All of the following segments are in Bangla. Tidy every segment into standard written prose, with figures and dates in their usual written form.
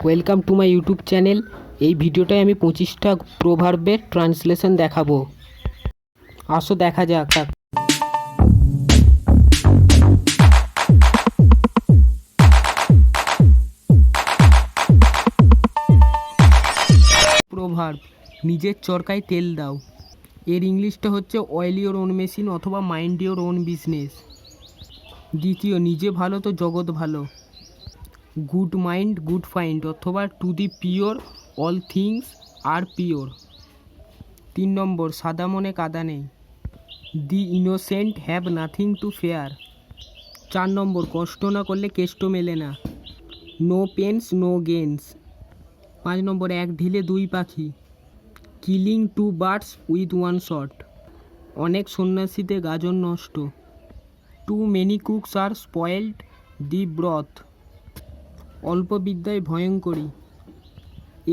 Welcome to my YouTube channel. এই ভিডিওটায় আমি 25টা প্রভার্বের ট্রান্সলেশন দেখাবো। আসো দেখা যাক। প্রভার্ব, নিজের চরকায় তেল দাও। এর ইংলিশটা হচ্ছে অয়েল ইওর ওন মেশিন অথবা মাইন্ড ইওর ওন বিজনেস। দ্বিতীয়, নিজে ভালো তো জগৎ ভালো। গুড মাইন্ড গুড ফাইন্ড অথবা to the pure all things are pure. 3 number, সাদা মনে কাদা নেই। The innocent have nothing to fear. 4 number, কষ্ট না করলে কেষ্ট মেলে না। No pains no gains. 5 number, এক ঢিলে দুই পাখি। Killing 2 birds with 1 shot. অনেক সন্ন্যাসীতে গাজন নষ্ট। Too many cooks are spoiled the broth. অল্প বিদ্যায় ভয়ঙ্করী।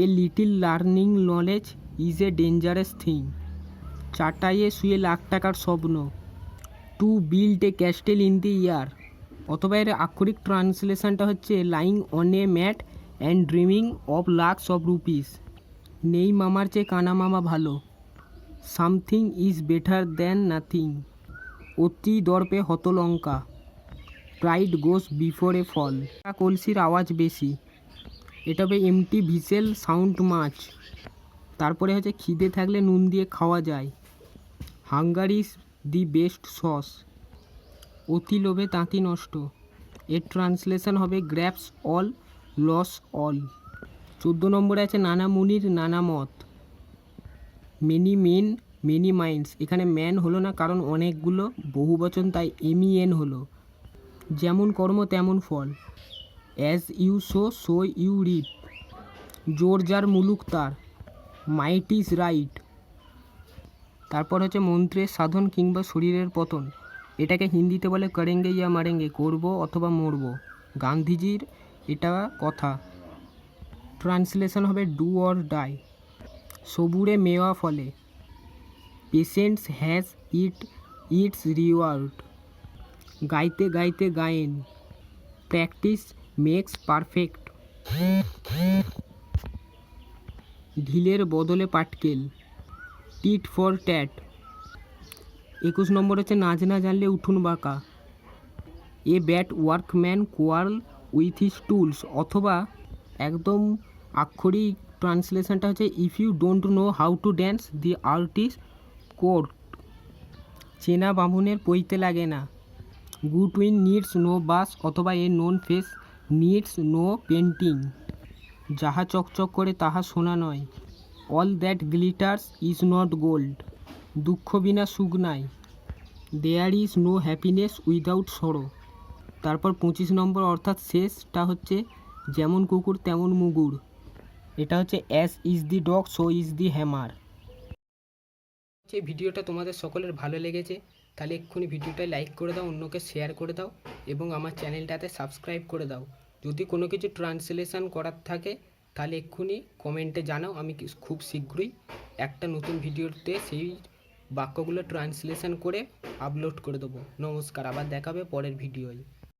A little learning knowledge is a dangerous thing. চাটাইয়ে শুয়ে লাখ টাকার স্বপ্ন। To build a castle in the air. অথবা এর আক্ষরিক ট্রান্সলেশনটা হচ্ছে lying on a mat and dreaming of lakhs of rupees. নেই মামার চেয়ে কানা মামা ভালো। Something is better than nothing. অতি দর্পে হতলঙ্কা। প্রাইড গোস বিফোর এ ফল। কলসির আওয়াজ বেশি। এটা হবে এমটি ভিসেল সাউন্ড মাছ। তারপরে হচ্ছে খিদে থাকলে নুন দিয়ে খাওয়া যায়। Hunger is the best sauce. অতি লোভে তাঁতি নষ্ট। এর ট্রান্সলেশন হবে গ্র্যাপস অল লস অল। 14 নম্বরে আছে নানা মুনির নানা মত। Many men many minds. এখানে ম্যান হলো না কারণ অনেকগুলো বহু বচন, তাই MEN হলো। যেমন কর্ম তেমন ফল। As you sow you reap. জোর যার মুলুক তার। Might is right. তারপর হচ্ছে মন্ত্রের সাধন কিংবা শরীরের পতন। এটাকে হিন্দিতে বলে করেঙ্গে ইয়া মারেঙ্গে, করবো অথবা মরবো। গান্ধীজির এটা কথা। ট্রান্সলেশন হবে ডু অর ডাই। সবুরে মেওয়া ফলে। Patience has its reward. গাইতে গাইতে গায়েন। Practice makes perfect. ঢিলের বদলে পাটকেল। Tit for tat. 21 নম্বর হচ্ছে নাচ না জানলে উঠুন বাঁকা। A bad workman quarrel with his tools. অথবা একদম আক্ষরিক ট্রান্সলেশনটা হচ্ছে if you don't know how to dance the artist court. চেনা বামুনের পইতে লাগে না। Good wine needs no bush অথবা a known face needs no painting. যাহা চকচক করে তাহা সোনা নয়। All that glitters is not gold. দুঃখ বিনা সুখ নাই। There is no happiness without sorrow. তারপর 25 নম্বর অর্থাৎ শেষটা হচ্ছে যেমন কুকুর তেমন মুগুর। এটা হচ্ছে as is the dog so is the hammer. যে ভিডিওটা তোমাদের সকলের ভালো লেগেছে তাহলে এক্ষুনি ভিডিওটায় লাইক করে দাও, অন্যকে শেয়ার করে দাও এবং আমার চ্যানেলটাতে সাবস্ক্রাইব করে দাও। যদি কোনো কিছু ট্রান্সলেশন করার থাকে তাহলে এক্ষুনি কমেন্টে জানাও, আমি খুব শীঘ্রই একটা নতুন ভিডিওতে সেই বাক্যগুলো ট্রান্সলেশন করে আপলোড করে দেবো। নমস্কার, আবার দেখাবে পরের ভিডিওয়।